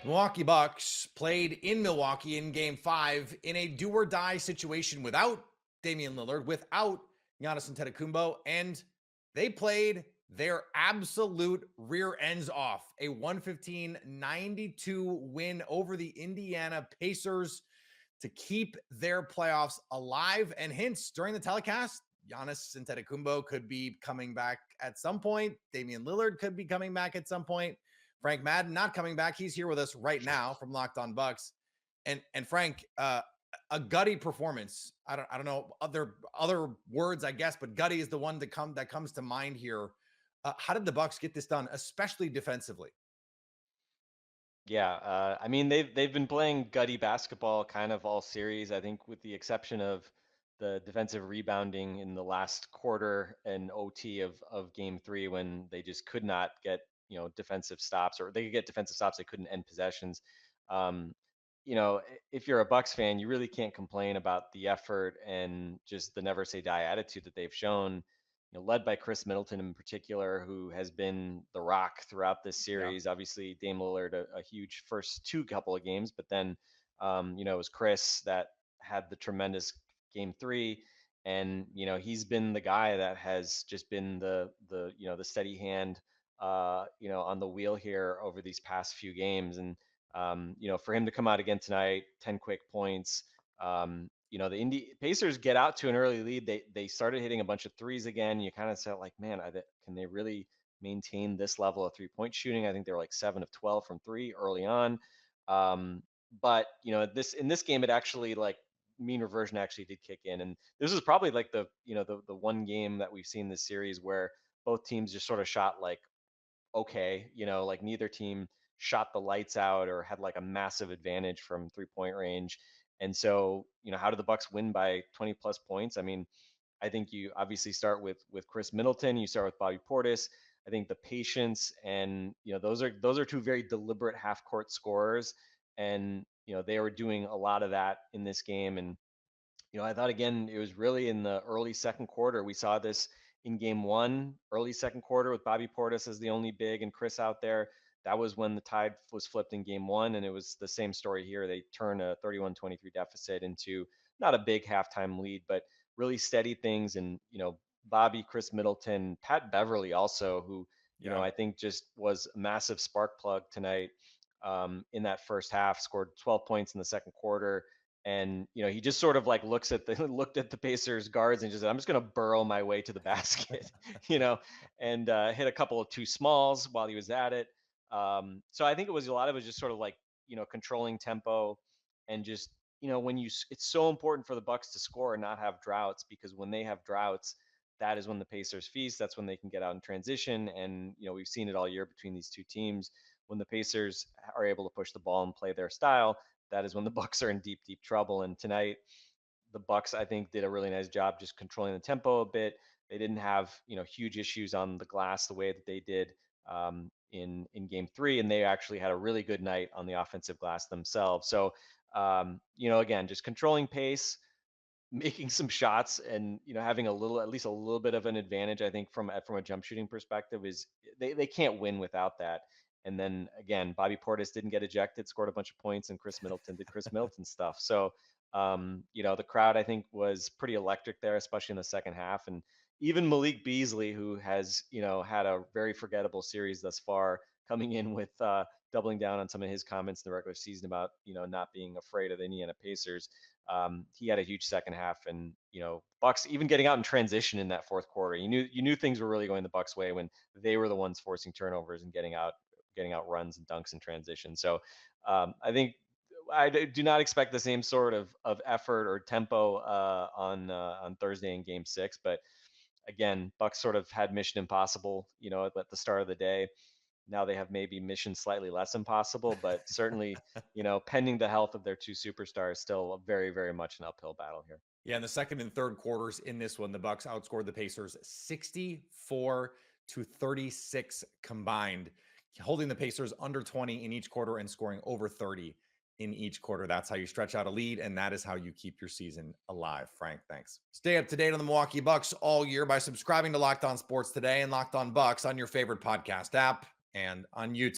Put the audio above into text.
Milwaukee Bucks played in Milwaukee in Game 5 in a do-or-die situation without Damian Lillard, without Giannis Antetokounmpo, and they played their absolute rear ends off. A 115-92 win over the Indiana Pacers to keep their playoffs alive. And hints during the telecast, Giannis Antetokounmpo could be coming back at some point. Damian Lillard could be coming back at some point. Frank Madden not coming back. He's here with us right now from Locked On Bucks. And Frank, a gutty performance. I don't know other words, I guess, but gutty is the one that comes to mind here. How did the Bucks get this done, especially defensively? Yeah, I mean they've been playing gutty basketball kind of all series. I think with the exception of the defensive rebounding in the last quarter and OT of Game 3 when they just could not get defensive stops, or they could get defensive stops, they couldn't end possessions. Um, if you're a Bucks fan, you really can't complain about the effort and just the never say die attitude that they've shown, led by Chris Middleton in particular, who has been the rock throughout this Yeah. series. Obviously, Dame Lillard, a huge first couple of games, but then, it was Chris that had the tremendous Game 3, and he's been the guy that has just been the steady hand, on the wheel here over these past few games, and for him to come out again tonight, 10 quick points. The Pacers get out to an early lead. They started hitting a bunch of threes again. You kind of said, like, man, can they really maintain this level of 3-point shooting? I think they were like 7 of 12 from three early on. But in this game, it actually, like, mean reversion actually did kick in, and this is probably like the one game that we've seen this series where both teams just sort of shot like okay, like neither team shot the lights out or had like a massive advantage from 3-point range. And so, how do the Bucks win by 20 plus points? I mean, I think you obviously start with Chris Middleton, you start with Bobby Portis. I think the patience and those are two very deliberate half court scorers, and they were doing a lot of that in this game. And I thought again, it was really in the early second quarter. We saw this in Game 1, early second quarter, with Bobby Portis as the only big and Chris out there. That was when the tide was flipped in Game 1, and it was the same story here. They turn a 31-23 deficit into not a big halftime lead, but really steady things. And Bobby, Chris Middleton, Pat Beverly also, who Yeah. I think just was a massive spark plug tonight, in that first half. Scored 12 points in the second quarter, and he just sort of like looked at the Pacers guards and just said, I'm just going to burrow my way to the basket, and hit a couple of two smalls while he was at it. So I think a lot of it was just sort of like controlling tempo, and just it's so important for the Bucks to score and not have droughts, because when they have droughts, that is when the Pacers feast. That's when they can get out in transition, and we've seen it all year between these two teams. When the Pacers are able to push the ball and play their style, that is when the Bucks are in deep, deep trouble. And tonight, the Bucks, I think, did a really nice job just controlling the tempo a bit. They didn't have huge issues on the glass the way that they did, in Game 3, and they actually had a really good night on the offensive glass themselves. So again, just controlling pace, making some shots, and having at least a little bit of an advantage. I think from a jump shooting perspective, is they can't win without that. And then again, Bobby Portis didn't get ejected, scored a bunch of points, and Chris Middleton did Chris Middleton stuff. So the crowd, I think, was pretty electric there, especially in the second half. And even Malik Beasley, who has had a very forgettable series thus far, coming in with doubling down on some of his comments in the regular season about not being afraid of the Indiana Pacers. He had a huge second half, and Bucks even getting out in transition in that fourth quarter. You knew things were really going the Bucks' way when they were the ones forcing turnovers and getting out runs and dunks in transition. So I think I do not expect the same sort of effort or tempo on Thursday in Game 6. But again, Bucks sort of had Mission Impossible, at the start of the day. Now they have maybe mission slightly less impossible, but certainly, pending the health of their two superstars, still a very, very much an uphill battle here. Yeah, in the second and third quarters in this one, the Bucks outscored the Pacers 64-36 combined, holding the Pacers under 20 in each quarter and scoring over 30 in each quarter. That's how you stretch out a lead, and that is how you keep your season alive. Frank, thanks. Stay up to date on the Milwaukee Bucks all year by subscribing to Locked On Sports Today and Locked On Bucks on your favorite podcast app and on YouTube.